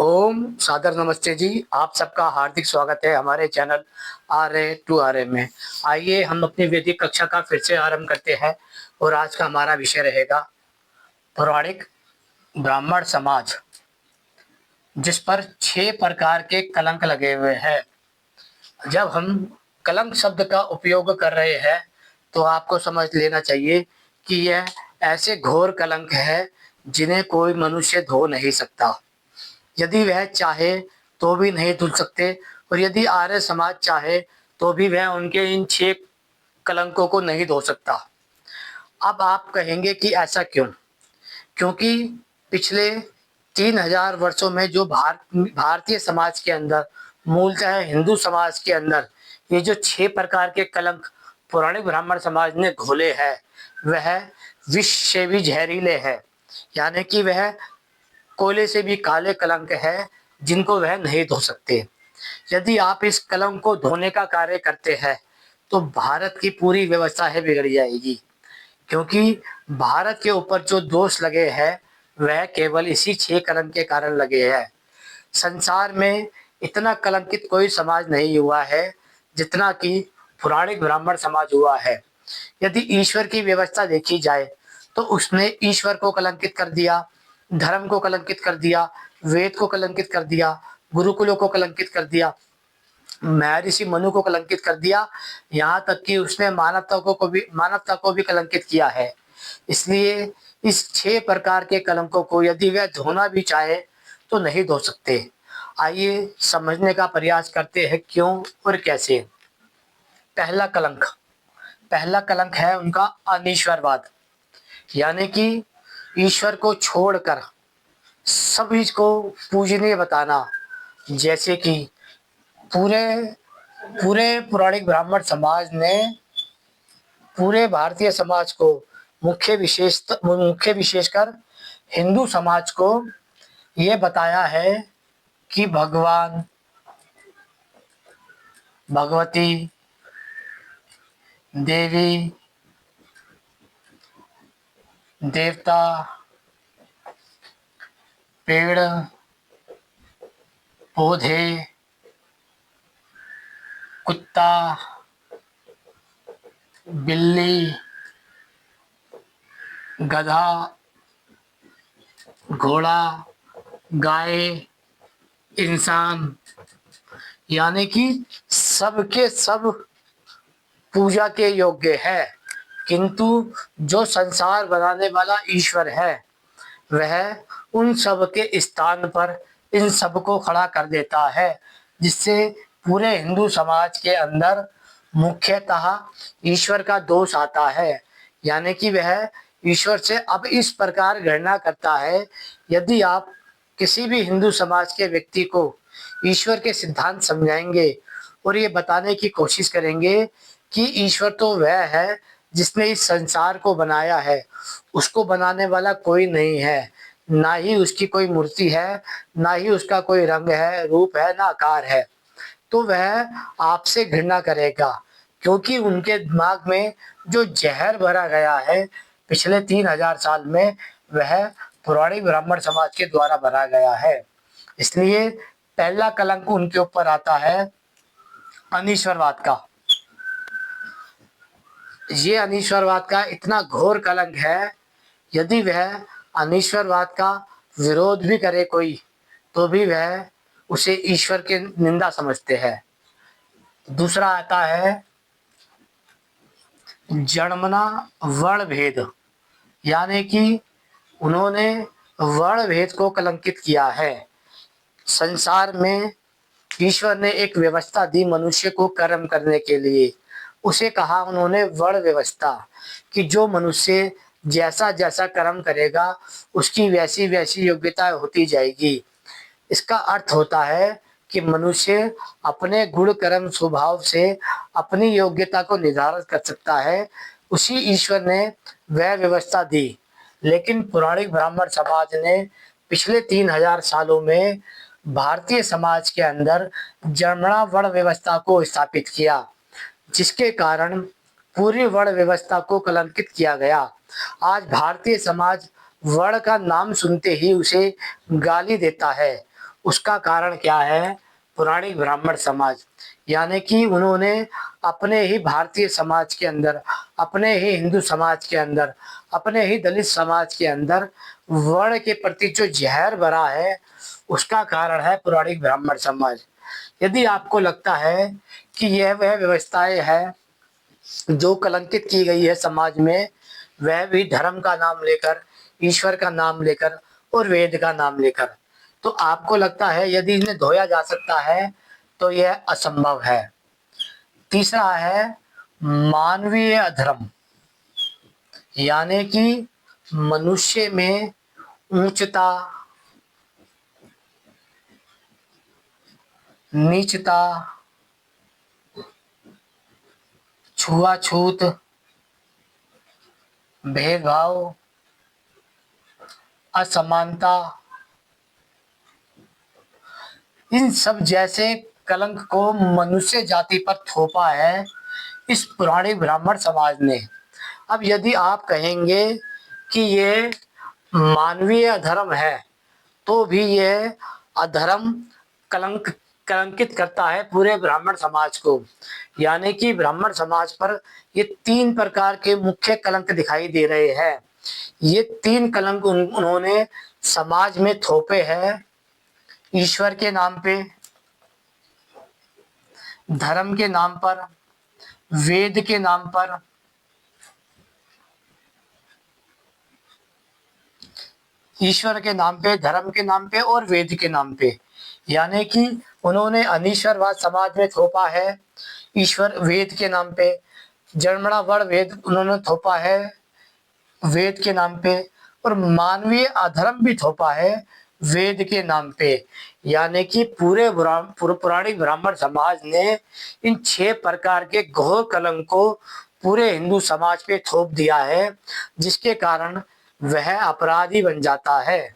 ओम सादर नमस्ते जी। आप सबका हार्दिक स्वागत है हमारे channel R A two R A में। आइए हम अपनी वैदिक कक्षा का फिर से आरंभ करते हैं और आज का हमारा विषय रहेगा पौराणिक ब्राह्मण समाज, जिस पर 6 प्रकार के कलंक लगे हुए हैं। जब हम कलंक शब्द का उपयोग कर रहे हैं तो आपको समझ लेना चाहिए कि यह ऐसे घोर कलंक है जिन्हें कोई मनुष्य धो नहीं सकता। यदि वह चाहे तो भी नहीं धुल सकते, और यदि आर्य समाज चाहे तो भी वह उनके इन 6 कलंकों को नहीं धो सकता। अब आप कहेंगे कि ऐसा क्यों? क्योंकि पिछले 3000 वर्षों में जो भारतीय समाज के अंदर, मूलतः हिंदू समाज के अंदर, ये जो 6 प्रकार के कलंक पौराणिक ब्राह्मण समाज ने घोले हैं, वह विष से भी जहरीले हैं। यानी कि वह कोयले से भी काले कलंक है जिनको वह नहीं धो सकते। यदि आप इस कलंक को धोने का कार्य करते हैं तो भारत की पूरी व्यवस्था है बिगड़ जाएगी, क्योंकि भारत के ऊपर जो दोष लगे हैं वह केवल इसी 6 कलंक के कारण लगे हैं। संसार में इतना कलंकित कोई समाज नहीं हुआ है जितना कि पुराणिक ब्राह्मण समाज हुआ है। यदि ईश्वर की व्यवस्था देखी जाए तो उसने ईश्वर को कलंकित कर दिया, धर्म को कलंकित कर दिया, वेद को कलंकित कर दिया, गुरुकुलों को कलंकित कर दिया, महर्षि मनु को कलंकित कर दिया, यहाँ तक कि उसने मानवता को भी कलंकित किया है। इसलिए इस 6 प्रकार के कलंकों को यदि वह धोना भी चाहे तो नहीं धो सकते। आइए समझने का प्रयास करते हैं क्यों और कैसे। पहला कलंक पहला कलंक है उनका अनीश्वरवाद, यानी कि ईश्वर को छोड़कर सभी को पूजनीय बताना। जैसे कि पूरे पूरे पौराणिक ब्राह्मण समाज ने पूरे भारतीय समाज को, मुख्य विशेषकर हिंदू समाज को ये बताया है कि भगवान, भगवती, देवी, देवता, पेड़ पौधे, कुत्ता, बिल्ली, गधा, घोड़ा, गाय, इंसान, यानी कि सबके सब पूजा के योग्य है। किंतु जो संसार बनाने वाला ईश्वर है वह उन सब के स्थान पर इन सब को खड़ा कर देता है, जिससे पूरे हिंदू समाज के अंदर मुख्यतः ईश्वर का दोष आता है। यानी कि वह ईश्वर से अब इस प्रकार घृणा करता है। यदि आप किसी भी हिंदू समाज के व्यक्ति को ईश्वर के सिद्धांत समझाएंगे और ये बताने की कोशिश करेंगे कि ईश्वर तो वह है जिसने इस संसार को बनाया है, उसको बनाने वाला कोई नहीं है, ना ही उसकी कोई मूर्ति है, ना ही उसका कोई रंग है, रूप है, ना आकार है, तो वह आपसे घृणा करेगा। क्योंकि उनके दिमाग में जो जहर भरा गया है पिछले 3000 साल में, वह पौराणिक ब्राह्मण समाज के द्वारा भरा गया है। इसलिए पहला कलंक उनके ऊपर आता है अनीश्वरवाद का। ये अनीश्वरवाद का इतना घोर कलंक है, यदि वह अनीश्वरवाद का विरोध भी करे कोई तो भी वह उसे ईश्वर की निंदा समझते हैं। दूसरा आता है जन्मना वर्ण भेद, यानी कि उन्होंने वर्ण भेद को कलंकित किया है। संसार में ईश्वर ने एक व्यवस्था दी मनुष्य को कर्म करने के लिए। उसे कहा उन्होंने वर्ण व्यवस्था, कि जो मनुष्य जैसा जैसा कर्म करेगा उसकी वैसी वैसी योग्यता होती जाएगी। इसका अर्थ होता है कि मनुष्य अपने गुण कर्म स्वभाव से अपनी योग्यता को निर्धारित कर सकता है। उसी ईश्वर ने वह व्यवस्था दी। लेकिन पौराणिक ब्राह्मण समाज ने पिछले 3000 सालों में भारतीय समाज के अंदर जन्मना वर्ण व्यवस्था को स्थापित किया, जिसके कारण पूरी वर्ण व्यवस्था को कलंकित किया गया। आज भारतीय समाज वर्ण का नाम सुनते ही उसे गाली देता है उसका कारण क्या है? पुराणिक ब्राह्मण समाज, यानी कि उन्होंने अपने ही भारतीय समाज के अंदर, अपने ही हिंदू समाज के अंदर, अपने ही दलित समाज के अंदर वर्ण के प्रति जो जहर भरा है, उसका कारण है पुराणिक ब्राह्मण समाज। यदि आपको लगता है कि यह वह व्यवस्थाएं हैं जो कलंकित की गई है समाज में, वह भी धर्म का नाम लेकर, ईश्वर का नाम लेकर और वेद का नाम लेकर, तो आपको लगता है यदि इन्हें धोया जा सकता है तो यह असंभव है। तीसरा है मानवीय अधर्म, यानी कि मनुष्य में ऊंचता, नीचता, छुआछूत, भेदभाव, असमानता, इन सब जैसे कलंक को मनुष्य जाति पर थोपा है इस पुराने ब्राह्मण समाज ने। अब यदि आप कहेंगे कि ये मानवीय अधर्म है, तो भी ये अधर्म कलंकित करता है पूरे ब्राह्मण समाज को। यानी कि ब्राह्मण समाज पर ये 3 प्रकार के मुख्य कलंक दिखाई दे रहे हैं। ये 3 कलंक उन्होंने समाज में थोपे हैं। ईश्वर के नाम पे, धर्म के नाम पर, वेद के नाम पर, ईश्वर के नाम पे, धर्म के नाम पे और वेद के नाम पे। यानी कि उन्होंने अनीश्वरवाद समाज में थोपा है ईश्वर वेद के नाम पे, जन्मना वर्ण वेद उन्होंने थोपा है वेद के नाम पे, और मानवीय अधर्म भी थोपा है वेद के नाम पे। यानी कि पूरे पुराणिक ब्राह्मण समाज ने इन 6 प्रकार के घोर कलंक को पूरे हिंदू समाज पे थोप दिया है, जिसके कारण वह अपराधी बन जाता है।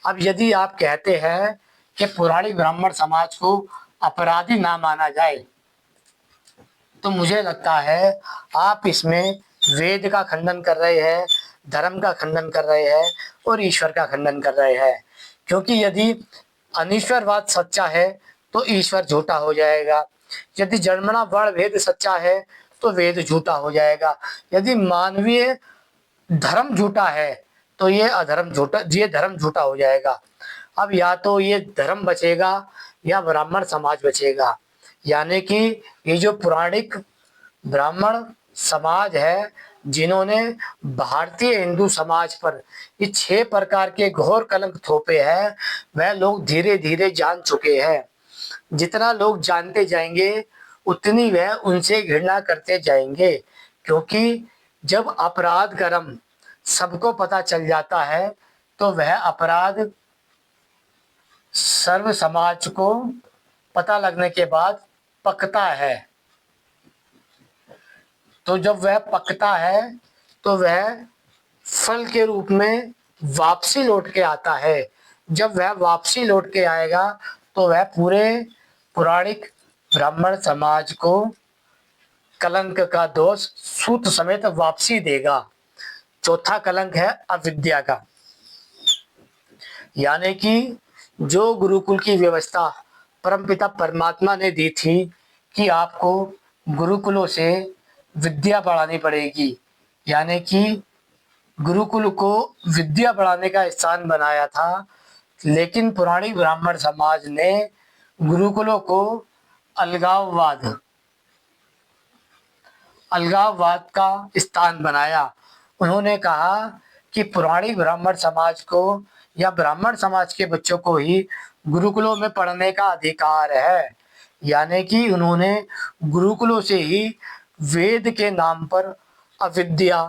अब यदि आप कहते हैं कि पुराणिक ब्राह्मण समाज को अपराधी ना माना जाए, तो मुझे लगता है आप इसमें वेद का खंडन कर रहे हैं, धर्म का खंडन कर रहे हैं और ईश्वर का खंडन कर रहे हैं। क्योंकि यदि अनीश्वरवाद सच्चा है तो ईश्वर झूठा हो जाएगा, यदि जन्मना वर्ण भेद सच्चा है तो वेद झूठा हो जाएगा, यदि मानवीय धर्म झूठा है तो ये धर्म झूठा हो जाएगा। अब या तो ये धर्म बचेगा या ब्राह्मण समाज बचेगा। यानी कि ये जो पुराणिक ब्राह्मण समाज है, जिन्होंने भारतीय हिंदू समाज पर ये 6 प्रकार के घोर कलंक थोपे हैं, वह लोग धीरे धीरे जान चुके हैं। जितना लोग जानते जाएंगे उतनी वह उनसे घृणा करते जाएंगे, क्योंकि जब अपराध कर्म सबको पता चल जाता है तो वह अपराध सर्व समाज को पता लगने के बाद पकता है। तो जब वह पकता है तो वह फल के रूप में वापसी लौट के आता है। जब वह वापसी लौट के आएगा तो वह पूरे पुराणिक ब्राह्मण समाज को कलंक का दोष सूत समेत वापसी देगा। चौथा कलंक है अविद्या का, यानी कि जो गुरुकुल की व्यवस्था परमपिता परमात्मा ने दी थी कि आपको गुरुकुलों से विद्या बढ़ानी पड़ेगी, यानी कि गुरुकुल को विद्या बढ़ाने का स्थान बनाया था, लेकिन पुरानी ब्राह्मण समाज ने गुरुकुलों को अलगाववाद अलगाववाद का स्थान बनाया। उन्होंने कहा कि पुरानी ब्राह्मण समाज को या ब्राह्मण समाज के बच्चों को ही गुरुकुलों में पढ़ने का अधिकार है। यानी कि उन्होंने गुरुकुलों से ही वेद के नाम पर अविद्या,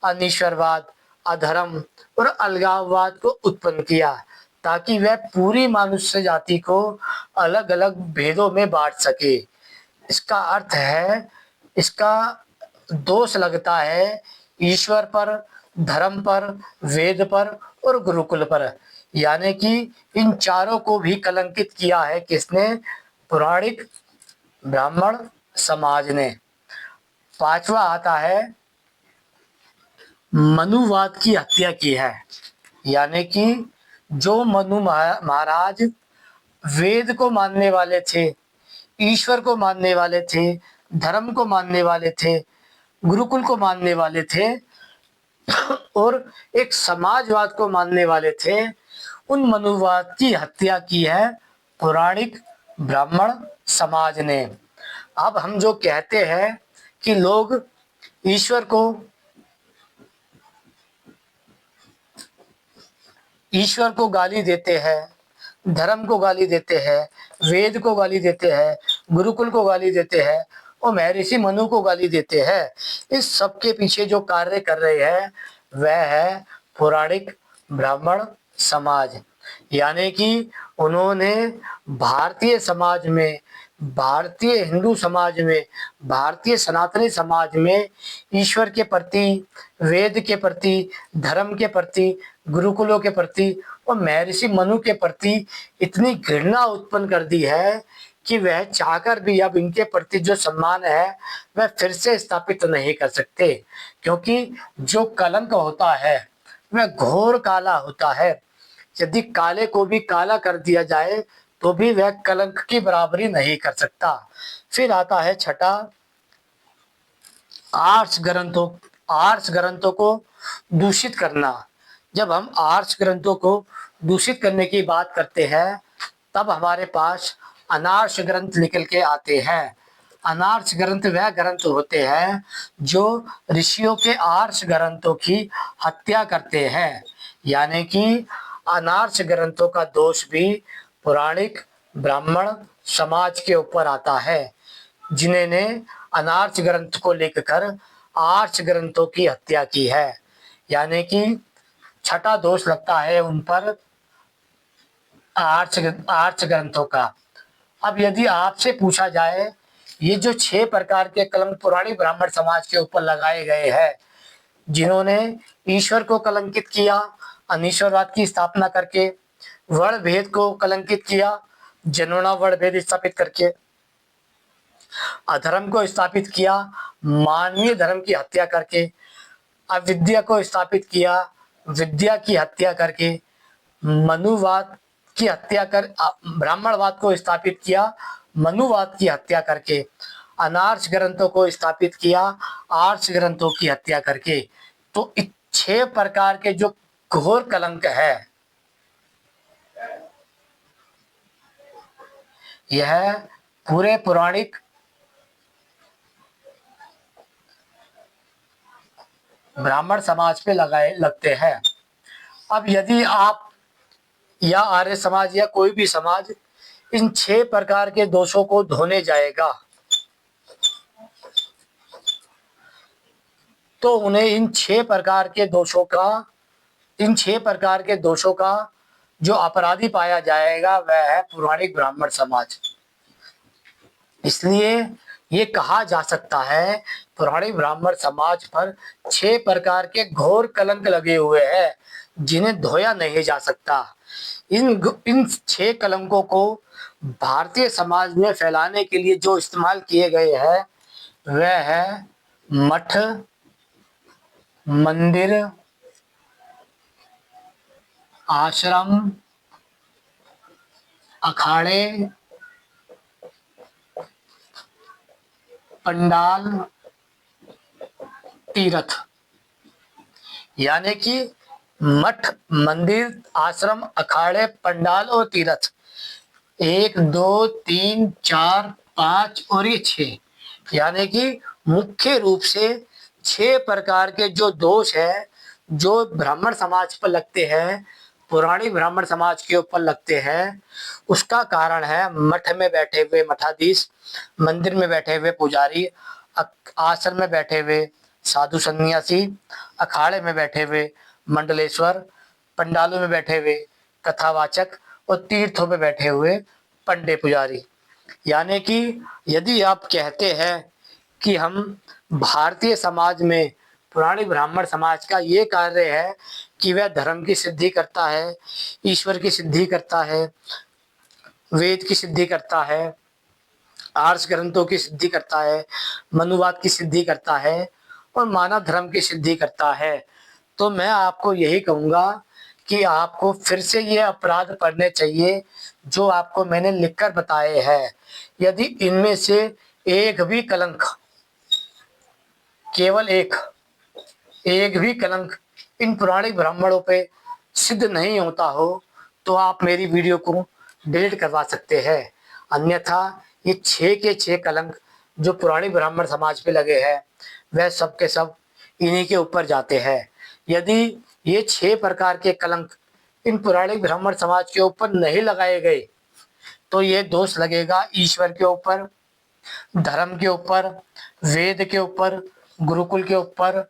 अनीश्वरवाद, अधर्म और अलगाववाद को उत्पन्न किया, ताकि वह पूरी मनुष्य जाति को अलग अलग भेदों में बांट सके। इसका अर्थ है, इसका दोष लगता है ईश्वर पर, धर्म पर, वेद पर और गुरुकुल पर। यानी कि इन चारों को भी कलंकित किया है किसने? पुराणिक ब्राह्मण समाज ने। 5वां आता है मनुवाद की हत्या की है। यानी कि जो मनु महाराज वेद को मानने वाले थे, ईश्वर को मानने वाले थे, धर्म को मानने वाले थे, गुरुकुल को मानने वाले थे और एक समाजवाद को मानने वाले थे, उन मनुवाद की हत्या की है पौराणिक ब्राह्मण समाज ने। अब हम जो कहते हैं कि लोग ईश्वर को गाली देते हैं, धर्म को गाली देते हैं, वेद को गाली देते हैं, गुरुकुल को गाली देते हैं और महर्षि मनु को गाली देते हैं, इस सब के पीछे जो कार्य कर रहे हैं वह है पौराणिक ब्राह्मण समाज। यानी कि उन्होंने भारतीय समाज में, भारतीय हिंदू समाज में, भारतीय सनातनी समाज में ईश्वर के प्रति, वेद के प्रति, धर्म के प्रति, गुरुकुलों के प्रति और महर्षि मनु के प्रति इतनी घृणा उत्पन्न कर दी है कि वह चाहकर भी अब इनके प्रति जो सम्मान है वह फिर से स्थापित नहीं कर सकते, क्योंकि जो कलंक होता है वह घोर काला होता है। यदि काले को भी काला कर दिया जाए तो भी वह कलंक की बराबरी नहीं कर सकता। फिर आता है छठा, आर्ष ग्रंथों को दूषित करना। जब हम आर्ष ग्रंथों को दूषित करने की बात करते हैं तब हमारे पास अनार्ष ग्रंथ निकल के आते हैं। अनार्ष ग्रंथ वह ग्रंथ होते हैं जो ऋषियों के आर्ष ग्रंथों की हत्या करते हैं। यानी कि अनार्ष ग्रंथों का दोष भी पौराणिक ब्राह्मण समाज के ऊपर आता है, जिन्होंने अनार्ष ग्रंथ को लेकर आर्ष ग्रंथों की हत्या की है। यानी कि छठा दोष लगता है उन पर आर्ष ग्रंथों का। अब यदि आपसे पूछा जाए, ये जो 6 प्रकार के कलंक पुरानी ब्राह्मण समाज के ऊपर लगाए गए हैं, जिन्होंने ईश्वर को कलंकित किया अनीश्वरवाद की स्थापना करके, वर्ण भेद को कलंकित किया जनोना वर्ण भेद स्थापित करके, अधर्म को स्थापित किया मानवीय धर्म की हत्या करके, अविद्या को स्थापित किया विद्या की हत्या करके, मनुवाद की हत्या कर ब्राह्मणवाद को स्थापित किया मनुवाद की हत्या करके, अनार्ष ग्रंथों को स्थापित किया आर्ष ग्रंथों की हत्या करके। तो 6 प्रकार के जो घोर कलंक है, यह पूरे पौराणिक ब्राह्मण समाज पे लगते हैं। अब यदि आप या आर्य समाज या कोई भी समाज इन 6 प्रकार के दोषों को धोने जाएगा तो उन्हें इन 6 प्रकार के दोषों का जो अपराधी पाया जाएगा वह है पौराणिक ब्राह्मण समाज। इसलिए ये कहा जा सकता है पौराणिक ब्राह्मण समाज पर 6 प्रकार के घोर कलंक लगे हुए हैं जिन्हें धोया नहीं जा सकता। इन 6 कलंकों को भारतीय समाज में फैलाने के लिए जो इस्तेमाल किए गए हैं वह है मठ, मंदिर, आश्रम, अखाड़े, पंडाल, तीर्थ। यानी कि मठ, मंदिर, आश्रम, अखाड़े, पंडाल और तीर्थ 1 2 3 4 5 और ये 6, यानी कि मुख्य रूप से 6 प्रकार के जो दोष है जो ब्राह्मण समाज पर लगते हैं, पौराणिक ब्राह्मण समाज के ऊपर लगते हैं, उसका कारण है मठ में बैठे हुए मठाधीश, मंदिर में बैठे हुए पुजारी, आश्रम में बैठे हुए साधु सन्यासी, अखाड़े में बैठे हुए मंडलेश्वर, पंडालों में बैठे हुए कथावाचक और तीर्थों में बैठे हुए पंडे पुजारी। यानी कि यदि आप कहते हैं कि हम भारतीय समाज में पुरानी ब्राह्मण समाज का ये कार्य है कि वह धर्म की सिद्धि करता है, ईश्वर की सिद्धि करता है, वेद की सिद्धि करता है, आर्ष ग्रंथों की सिद्धि करता है, मनुवाद की सिद्धि करता है और मानव धर्म की सिद्धि करता है, तो मैं आपको यही कहूँगा कि आपको फिर से ये अपराध पढ़ने चाहिए जो आपको मैंने लिखकर बताए हैं। यदि इनमें से एक भी कलंक, केवल एक भी कलंक इन पुराणिक ब्राह्मणों पे सिद्ध नहीं होता हो तो आप मेरी वीडियो को डिलीट करवा सकते हैं। अन्यथा ये 6 के 6 कलंक जो पुराणिक ब्राह्मण समाज पे लगे हैं वह सब के सब इन्हीं के ऊपर जाते हैं। यदि ये 6 प्रकार के कलंक इन पुराणिक ब्राह्मण समाज के ऊपर नहीं लगाए गए तो ये दोष लगेगा ईश्वर के ऊपर, धर्म के ऊपर, वेद के ऊपर, गुरुकुल के ऊपर,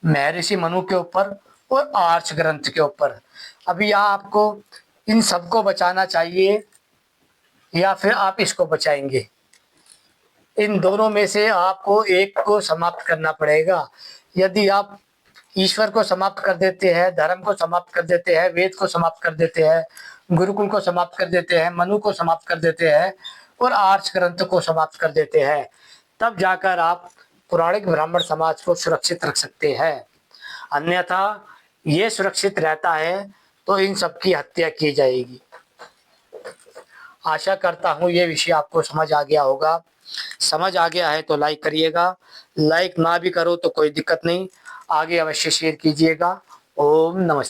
महर्षि मनु के ऊपर और आर्ष ग्रंथ के ऊपर। अभी आपको इन सबको बचाना चाहिए या फिर आप इसको बचाएंगे? इन दोनों में से आपको एक को समाप्त करना पड़ेगा। यदि आप ईश्वर को समाप्त कर देते हैं, धर्म को समाप्त कर देते हैं, वेद को समाप्त कर देते हैं, गुरुकुल को समाप्त कर देते हैं, मनु को समाप्त कर देते हैं और आर्ष ग्रंथ को समाप्त कर देते हैं, तब जाकर आप पौराणिक ब्राह्मण समाज को सुरक्षित रख सकते हैं। अन्यथा ये सुरक्षित रहता है तो इन सब की हत्या की जाएगी। आशा करता हूँ ये विषय आपको समझ आ गया होगा। समझ आ गया है तो लाइक करिएगा, लाइक ना भी करो तो कोई दिक्कत नहीं, आगे अवश्य शेयर कीजिएगा। ओम नमस्ते।